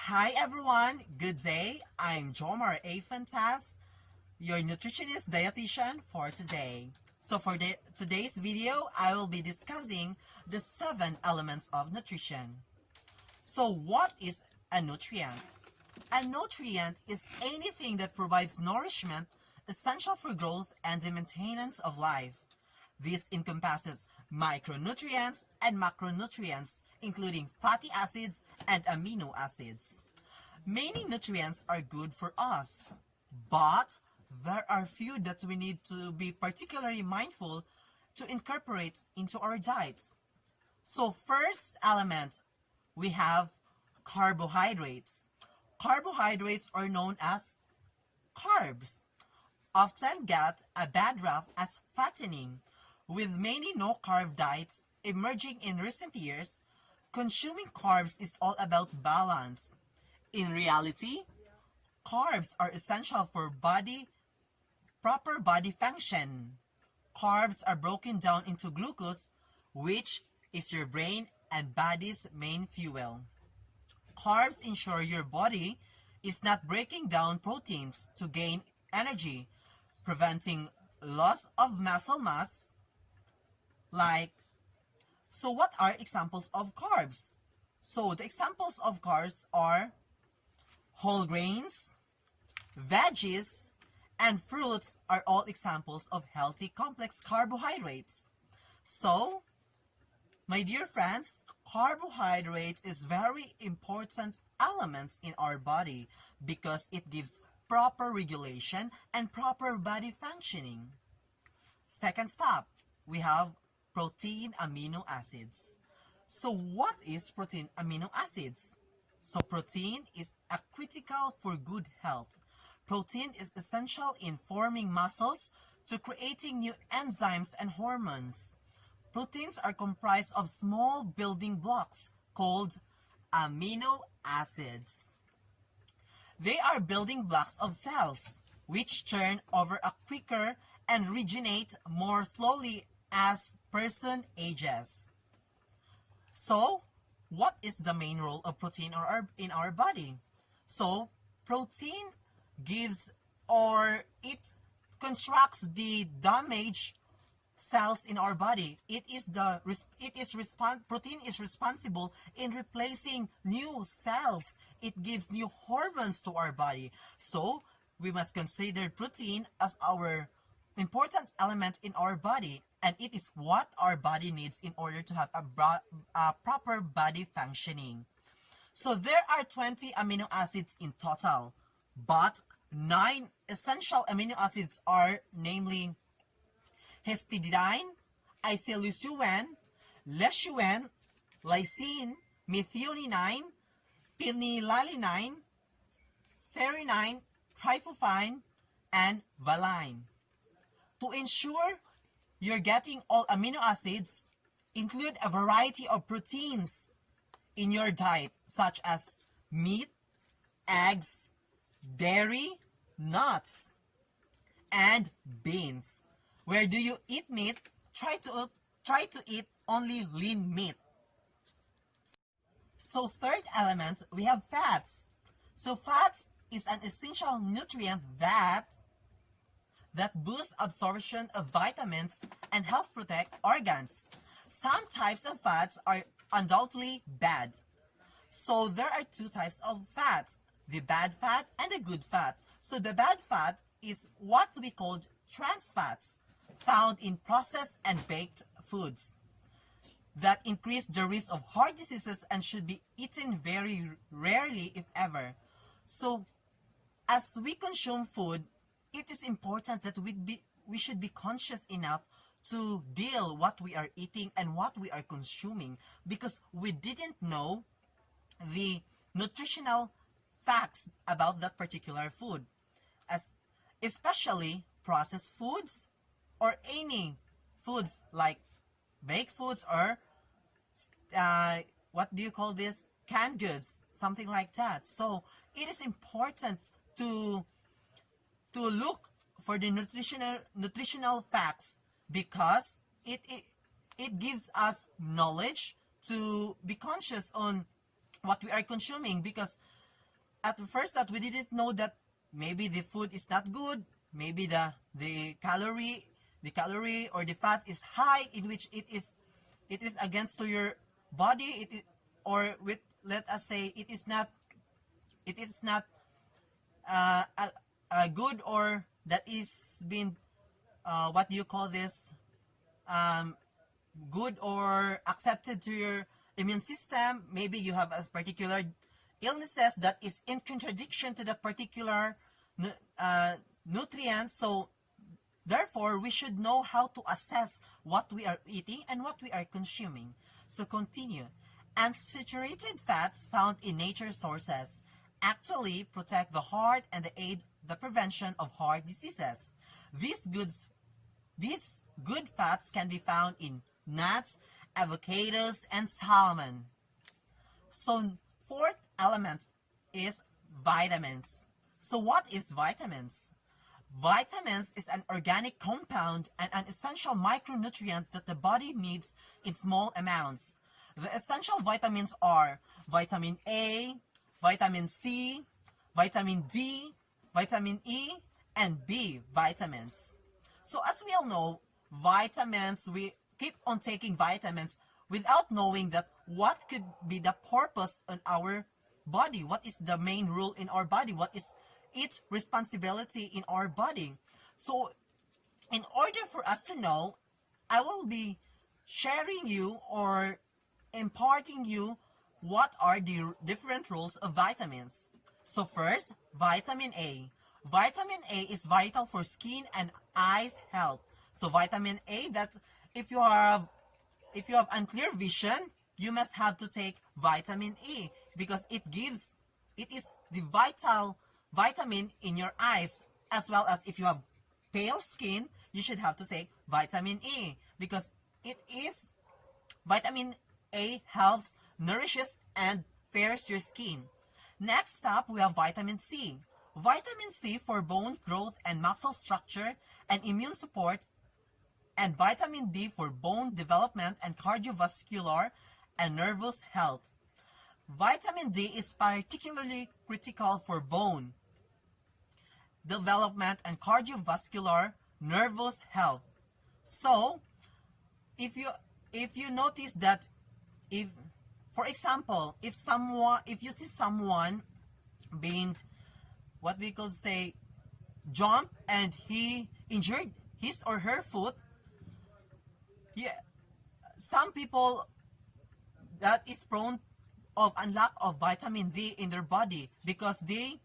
Hi everyone, good day. I'm Jomar A. Fantas, your nutritionist dietitian for today. So for today's video, I will be discussing the 7 elements of nutrition. So what is a nutrient? A nutrient is anything that provides nourishment essential for growth and the maintenance of life. This encompasses micronutrients and macronutrients, including fatty acids and amino acids. Many nutrients are good for us, but there are few that we need to be particularly mindful to incorporate into our diets. So first element, we have carbohydrates. Carbohydrates are known as carbs, often get a bad rap as fattening. With many no-carb diets emerging in recent years, consuming carbs is all about balance. In reality, carbs are essential for proper body function. Carbs are broken down into glucose, which is your brain and body's main fuel. Carbs ensure your body is not breaking down proteins to gain energy, preventing loss of muscle mass. So what are examples of carbs? So the examples of carbs are whole grains, veggies, and fruits are all examples of healthy complex carbohydrates. So, my dear friends, carbohydrates is very important element in our body because it gives proper regulation and proper body functioning. Second stop, we have protein amino acids. So what is protein amino acids? So protein is a critical for good health. Protein is essential in forming muscles to creating new enzymes and hormones. Proteins are comprised of small building blocks called amino acids. They are building blocks of cells, which turn over a quicker and regenerate more slowly as person ages. So, what is the main role of protein in our body? So, protein gives or it constructs the damaged cells in our body. Protein is responsible in replacing new cells. It gives new hormones to our body. So, we must consider protein as our important element in our body, and it is what our body needs in order to have a proper body functioning. So there are 20 amino acids in total, but 9 essential amino acids are namely histidine, isoleucine, leucine, lysine, methionine, phenylalanine, threonine, tryptophan, and valine. To ensure you're getting all amino acids, include a variety of proteins in your diet such as meat, eggs, dairy, nuts, and beans. Where do you eat meat? Try to eat only lean meat. So third element, we have fats. So fats is an essential nutrient that boosts absorption of vitamins and helps protect organs. Some types of fats are undoubtedly bad. So there are 2 types of fat, the bad fat and the good fat. So the bad fat is what we call trans fats, found in processed and baked foods that increase the risk of heart diseases and should be eaten very rarely if ever. So as we consume food, it is important that we should be conscious enough to deal what we are eating and what we are consuming, because we didn't know the nutritional facts about that particular food, as especially processed foods or any foods like baked foods or what do you call this, canned goods, something like that. So it is important to look for the nutritional facts, because it gives us knowledge to be conscious on what we are consuming, because at first that we didn't know that maybe the food is not good, maybe the calorie or the fat is high, in which it is against to your body, or with, let us say, it is not good, or that is being, what do you call this, um, good or accepted to your immune system. Maybe you have a particular illnesses that is in contradiction to that particular nutrient. So therefore, we should know how to assess what we are eating and what we are consuming. So continue. Unsaturated fats found in nature sources actually protect the heart and aid the prevention of heart diseases. These good fats can be found in nuts, avocados, and salmon. So fourth element is vitamins. So what is vitamins? Vitamins is an organic compound and an essential micronutrient that the body needs in small amounts. The essential vitamins are vitamin A, vitamin C, vitamin D, vitamin E, and B vitamins. So as we all know, vitamins, we keep on taking vitamins without knowing that what could be the purpose on our body, what is the main role in our body, what is its responsibility in our body. So in order for us to know, I will be sharing you or imparting you what are the different roles of vitamins. So first, vitamin A. Vitamin A is vital for skin and eyes health. So vitamin A, that if you have unclear vision, you must have to take vitamin E, because it is the vital vitamin in your eyes, as well as if you have pale skin, you should have to take vitamin E, because it is vitamin A helps, nourishes, and fairs your skin. Next up, we have vitamin C. Vitamin C for bone growth and muscle structure and immune support, and vitamin D for bone development and cardiovascular and nervous health. Vitamin D is particularly critical for bone development and cardiovascular nervous health. So, if you notice that, if for example, if you see someone being, what we could say, jump, and he injured his or her foot, yeah, some people that is prone of a lack of vitamin D in their body, because they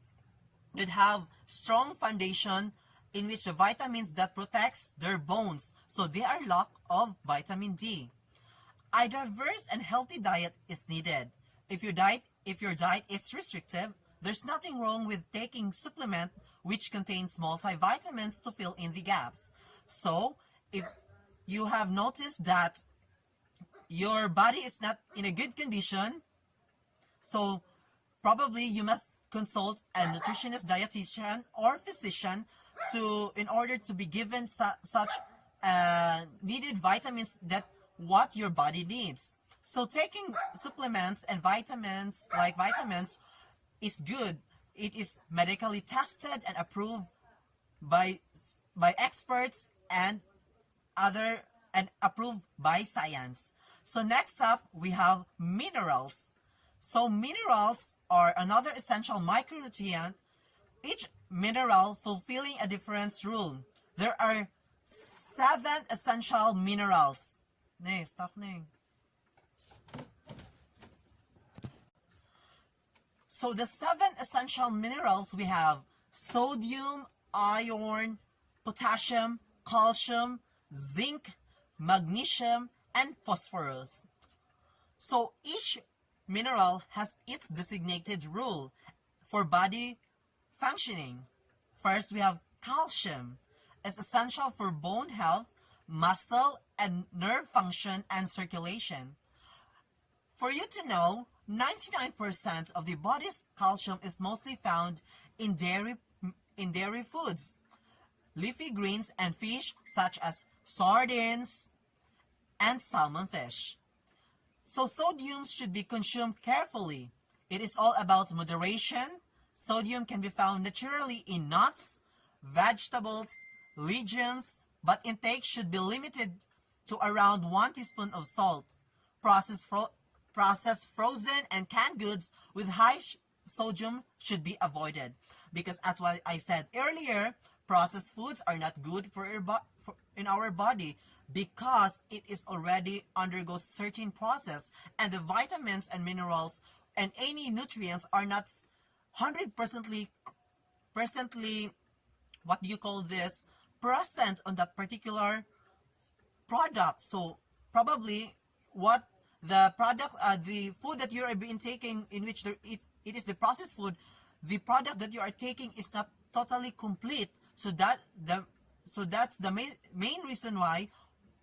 did have strong foundation in which the vitamins that protects their bones, so they are lack of vitamin D. A diverse and healthy diet is needed. If your diet is restrictive, there's nothing wrong with taking supplement which contains multivitamins to fill in the gaps. So, if you have noticed that your body is not in a good condition, so probably you must consult a nutritionist, dietitian, or physician in order to be given such needed vitamins that what your body needs. So taking supplements and vitamins, like vitamins, is good. It is medically tested and approved by experts and approved by science. So next up, we have minerals. So minerals are another essential micronutrient, each mineral fulfilling a different role. There are 7 essential minerals. Stop. So the 7 essential minerals, we have sodium, iron, potassium, calcium, zinc, magnesium, and phosphorus. So each mineral has its designated role for body functioning. First, we have calcium. It's essential for bone health, muscle and nerve function, and circulation. For you to know, 99% of the body's calcium is mostly found in dairy foods, leafy greens, and fish such as sardines and salmon fish. So sodium should be consumed carefully. It is all about moderation. Sodium can be found naturally in nuts, vegetables, legumes, but intake should be limited to around 1 teaspoon of salt. Processed, processed frozen and canned goods with high sodium should be avoided because, as what I said earlier, processed foods are not good for in our body because it is already undergoes certain process, and the vitamins and minerals and any nutrients are not 100% presently, what do you call this, present on that particular product. So probably what the product, the food that you are being taking, in which it is the processed food, the product that you are taking is not totally complete. So that's the main reason why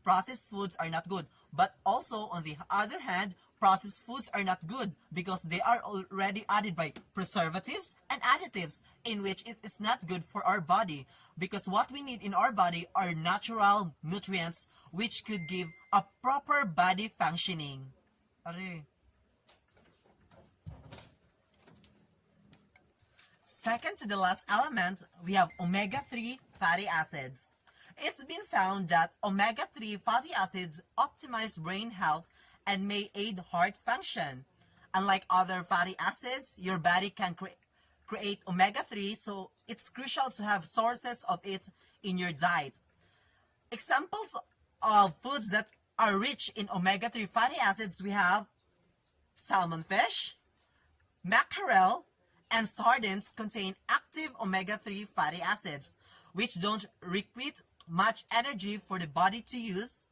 processed foods are not good. But also, on the other hand, processed foods are not good because they are already added by preservatives and additives, in which it is not good for our body, because what we need in our body are natural nutrients which could give a proper body functioning. Are. Second to the last element, we have omega-3 fatty acids. It's been found that omega-3 fatty acids optimize brain health and may aid heart function. Unlike other fatty acids, your body can create omega-3, so it's crucial to have sources of it in your diet. Examples of foods that are rich in omega-3 fatty acids, we have salmon fish, mackerel, and sardines contain active omega-3 fatty acids, which don't require much energy for the body to use.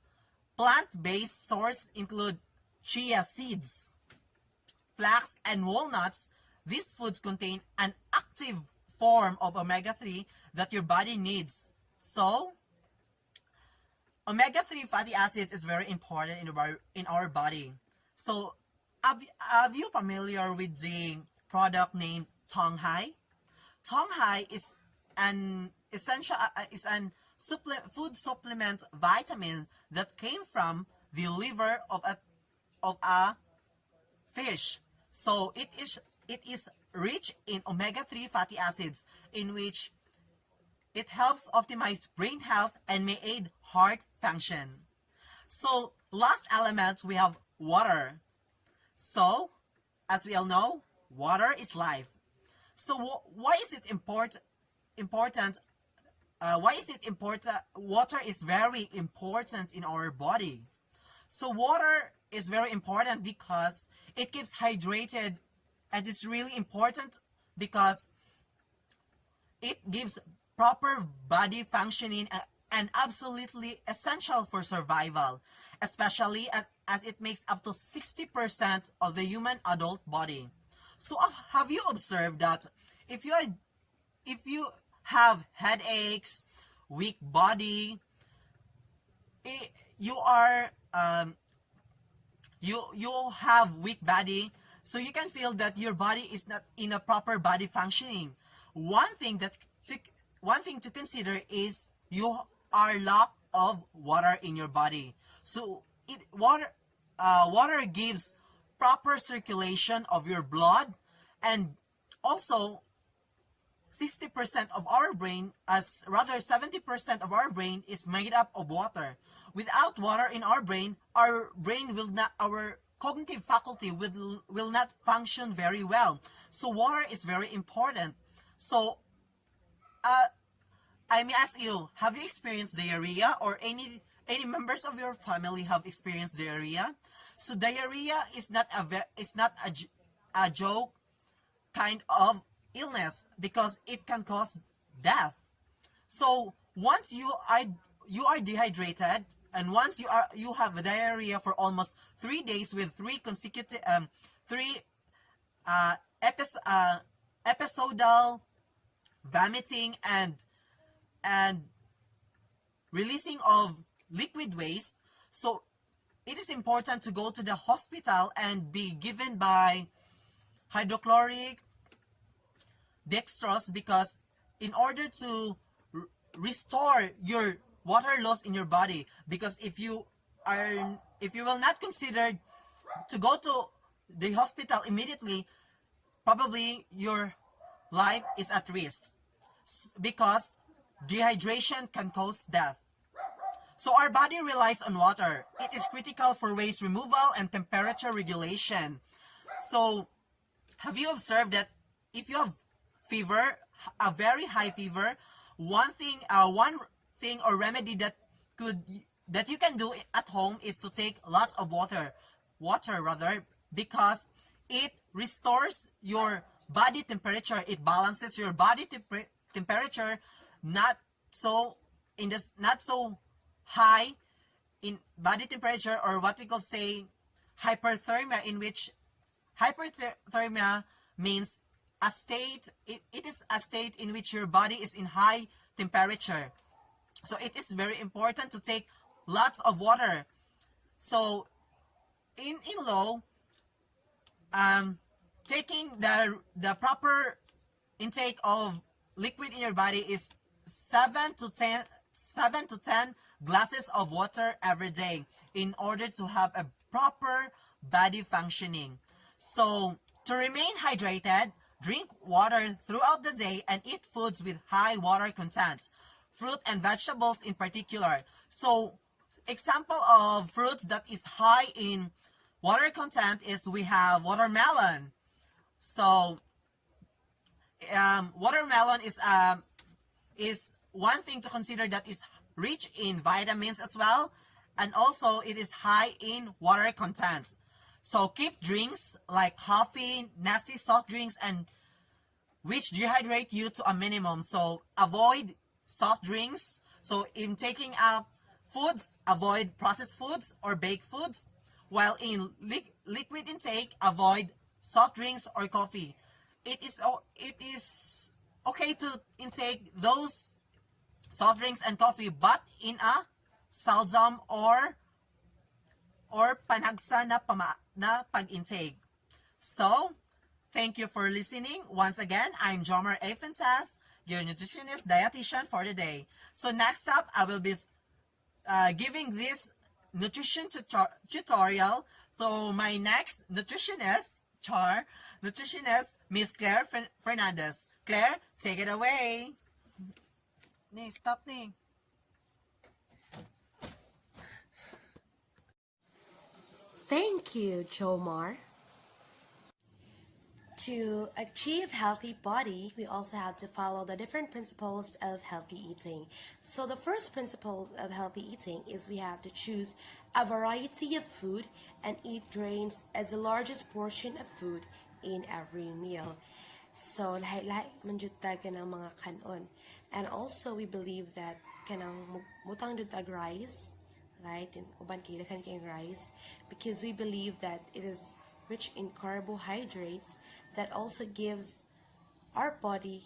Plant-based sources include chia seeds, flax, and walnuts. These foods contain an active form of omega-3 that your body needs. So, omega-3 fatty acids is very important in our body. So, are you familiar with the product named Tong Hai? Tong Hai is an essential food supplement vitamin that came from the liver of a fish. So it is rich in omega-3 fatty acids, in which it helps optimize brain health and may aid heart function. So last element, we have water. So, as we all know, water is life. So why is it important? Why is it important? Water is very important in our body. So water is very important because it keeps hydrated, and it's really important because it gives proper body functioning and absolutely essential for survival, especially as it makes up to 60% of the human adult body. So have you observed that if you have headaches, weak body, you are you have weak body, so you can feel that your body is not in a proper body functioning. One thing to consider is you are lack of water in your body. So water gives proper circulation of your blood, and also 60% of our brain, as rather 70% of our brain is made up of water. Without water in our brain will not, our cognitive faculty will not function very well. So water is very important. So I may ask you, have you experienced diarrhea, or any members of your family have experienced diarrhea? So diarrhea is not a joke kind of illness, because it can cause death. So once you are dehydrated, and once you have diarrhea for almost 3 days with three consecutive episodal vomiting and releasing of liquid waste, so it is important to go to the hospital and be given by hydrochloric dextrose, because in order to restore your water loss in your body, because if you will not consider to go to the hospital immediately, probably your life is at risk because dehydration can cause death. So our body relies on water. It is critical for waste removal and temperature regulation. So have you observed that if you have fever, a very high fever, one thing or remedy could that you can do at home is to take lots of water rather, because it restores your body temperature. It balances your body temperature, not so not so high in body temperature, or what we call say hyperthermia, in which hyperthermia means a state, it is a state in which your body is in high temperature. So it is very important to take lots of water. So in low, taking the proper intake of liquid in your body is 7 to 10 glasses of water every day in order to have a proper body functioning. So to remain hydrated, drink water throughout the day and eat foods with high water content, fruit and vegetables in particular. So example of fruits that is high in water content is we have watermelon. So watermelon is one thing to consider, that is rich in vitamins as well, and also it is high in water content. So keep drinks like coffee, nasty soft drinks, and which dehydrate you to a minimum. So avoid soft drinks. So in taking up foods, avoid processed foods or baked foods. While in liquid intake, avoid soft drinks or coffee. It is okay to intake those soft drinks and coffee, but in a seldom or panagsa na pag-intake. So, thank you for listening. Once again, I'm Jomar A. Fantas, your nutritionist dietitian for the day. So next up, I will be giving this nutrition tutorial to my next nutritionist, Miss Claire Fernandez. Claire, take it away. Stop. Thank you, Jomar. To achieve healthy body, we also have to follow the different principles of healthy eating. So the first principle of healthy eating is we have to choose a variety of food and eat grains as the largest portion of food in every meal. So lahi-lahi man jud ta kanang mga kanon. And also we believe that kanang mutang jud tag rice, right? And uban kay daghan kay rice, because we believe that it is rich in carbohydrates that also gives our body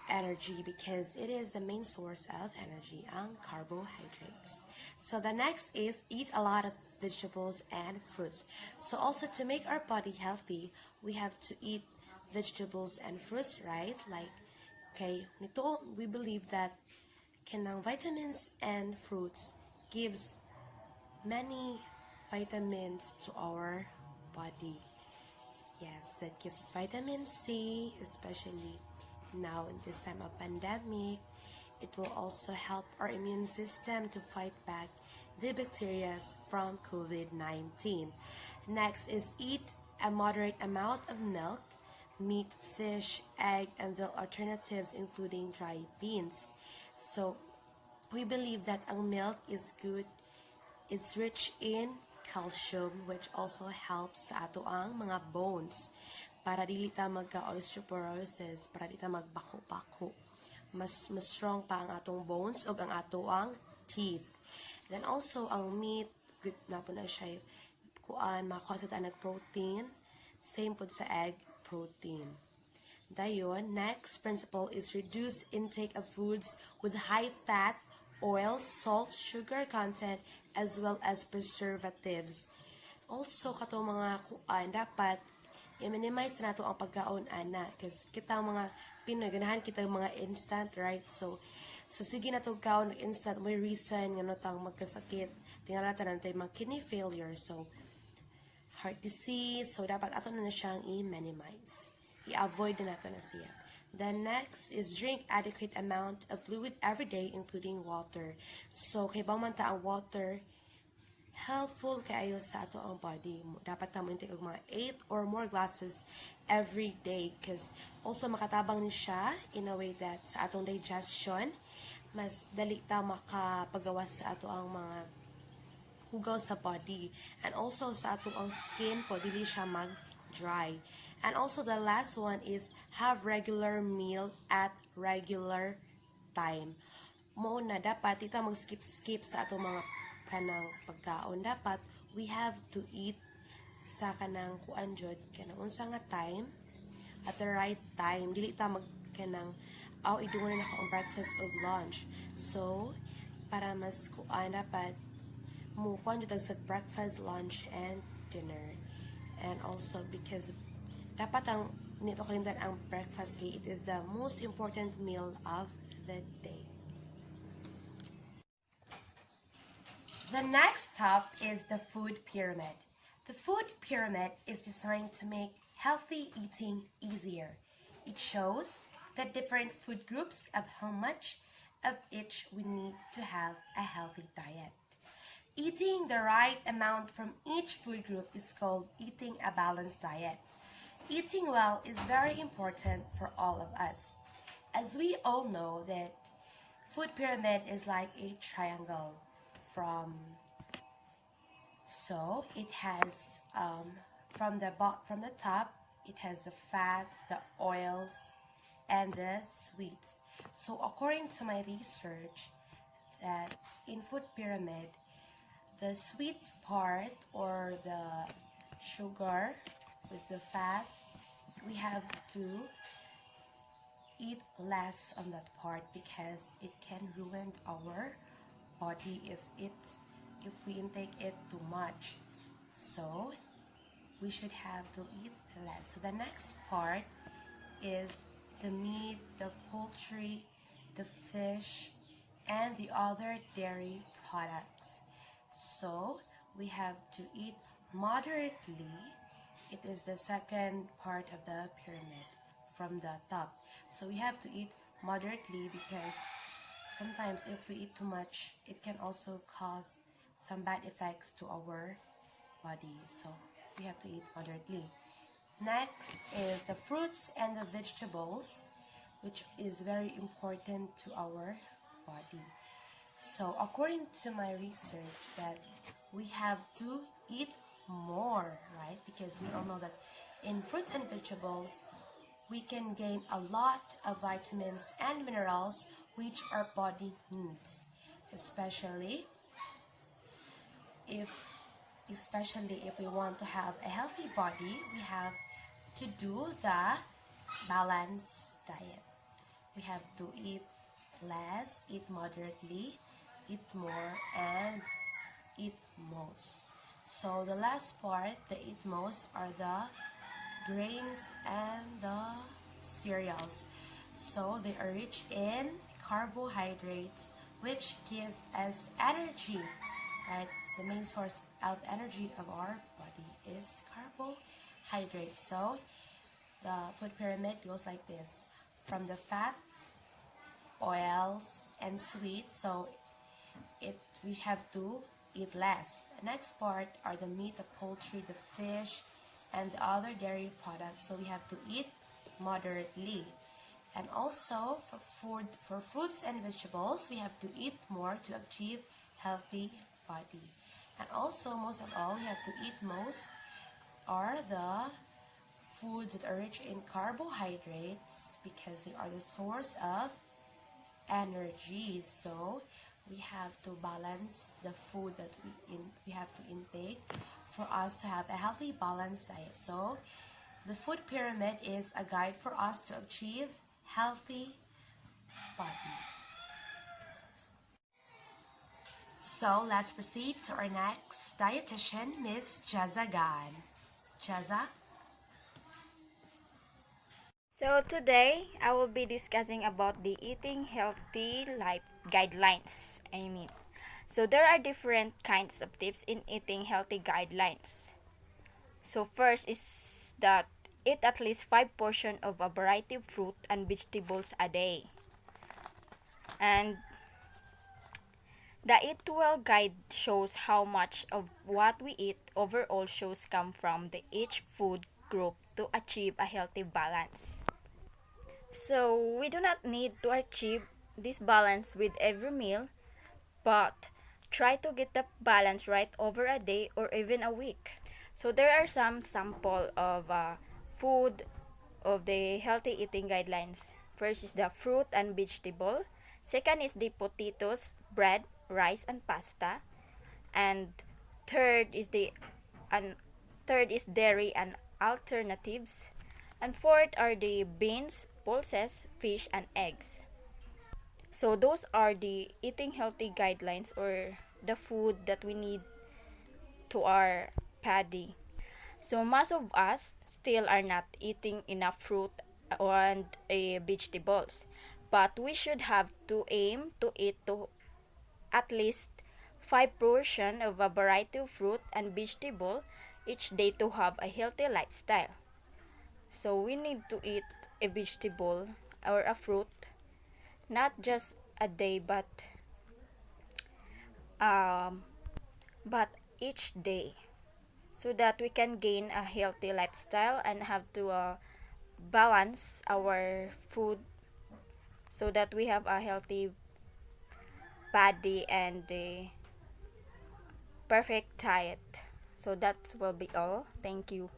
energy, because it is the main source of energy, ang carbohydrates. So the next is eat a lot of vegetables and fruits. So also to make our body healthy, we have to eat vegetables and fruits, right? Like, okay, nito we believe that kanang vitamins and fruits gives many vitamins to our body. Yes, that gives us vitamin C, especially now in this time of pandemic. It will also help our immune system to fight back the bacteria from COVID-19. Next is eat a moderate amount of milk, meat, fish, egg, and the alternatives including dry beans. So we believe that ang milk is good. It's rich in calcium, which also helps sa ato ang mga bones, para dili ta magka-osteoporosis, para dili ta magbako-bako. Mas strong pa ang atong bones ug ang ato ang teeth. Then also ang meat, good na po na siya kuan, makakuha sa tanang protein. Same po sa egg, protein. Dayon, next principle is reduce intake of foods with high fat, oil, salt, sugar content, as well as preservatives. Also, kato mga kuan, dapat i-minimize na nato ang pagkaon ana, kasi kita mga Pinoy, ganahan kita mga instant, right? So sige na to kaon instant, may reason nga no tang magkasakit, tingalata na tayo mga kidney failure, so heart disease, so dapat ato na siyang i-minimize, i-avoid na nato na siya. Then next is drink adequate amount of fluid every day, including water. So, kay man ta ang water, helpful kayo sa ato ang body. Dapat ta mo intake og mga 8 or more glasses every day because also makatabang ni siya in a way that sa atong digestion, mas dali ta makapagawas sa ato ang mga hugaw sa body. And also sa ato ang skin po, dili siya mag-dry. And also the last one is have regular meal at regular time. Mo na dapat ita mag-skip sa atong mga kanang pagkaon. Dapat we have to eat sa kanang kuanjod kanang unsa nga time at the right time. Dili ta mag kanang idungan na ako ang breakfast o lunch. So para mas kuan dapat mo kuanjod sa breakfast, lunch and dinner. And also because dapat ang nito kalimtan ang breakfast kay it is the most important meal of the day. The next step is the food pyramid. The food pyramid is designed to make healthy eating easier. It shows the different food groups of how much of each we need to have a healthy diet. Eating the right amount from each food group is called eating a balanced diet. Eating well is very important for all of us. As we all know that food pyramid is like a triangle so it has from the top it has the fats, the oils, and the sweets. So according to my research that in food pyramid, the sweet part or the sugar with the fat, we have to eat less on that part because it can ruin our body if we intake it too much. So we should have to eat less. So the next part is the meat, the poultry, the fish, and the other dairy products. So we have to eat moderately. It is the second part of the pyramid from the top. So we have to eat moderately because sometimes if we eat too much, it can also cause some bad effects to our body. So we have to eat moderately. Next is the fruits and the vegetables, which is very important to our body. So according to my research that we have to eat more, right? Because we all know that in fruits and vegetables, we can gain a lot of vitamins and minerals which our body needs, especially if we want to have a healthy body. We have to do the balanced diet. We have to eat less, eat moderately, eat more, and eat most. So the last part, the eat most, are the grains and the cereals. So they are rich in carbohydrates, which gives us energy, right? The main source of energy of our body is carbohydrates. So the food pyramid goes like this: from the fat, oils, and sweets. So we have to eat less. The next part are the meat, the poultry, the fish, and the other dairy products. So we have to eat moderately. And also for fruits and vegetables, we have to eat more to achieve healthy body. And also, most of all, we have to eat most are the foods that are rich in carbohydrates because they are the source of energy. So we have to balance the food that we have to intake for us to have a healthy, balanced diet. So the food pyramid is a guide for us to achieve healthy body. So let's proceed to our next dietitian, Miss Jaza Gan. Jaza? So today I will be discussing about the eating healthy life guidelines. So there are different kinds of tips in eating healthy guidelines. So first is that eat at least 5 portions of a variety of fruit and vegetables a day. And the Eat Well guide shows how much of what we eat overall shows come from the each food group to achieve a healthy balance. So we do not need to achieve this balance with every meal, but try to get the balance right over a day or even a week. So there are some sample of food of the healthy eating guidelines. First is the fruit and vegetable. Second is the potatoes, bread, rice, and pasta. And third is dairy and alternatives. And fourth are the beans, pulses, fish, and eggs. So those are the eating healthy guidelines or the food that we need to our body. So most of us still are not eating enough fruit and vegetables, but we should have to aim to eat to at least 5 portions of a variety of fruit and vegetable each day to have a healthy lifestyle. So we need to eat a vegetable or a fruit not just a day but each day, so that we can gain a healthy lifestyle and have to balance our food so that we have a healthy body and a perfect diet. So that will be all. Thank you.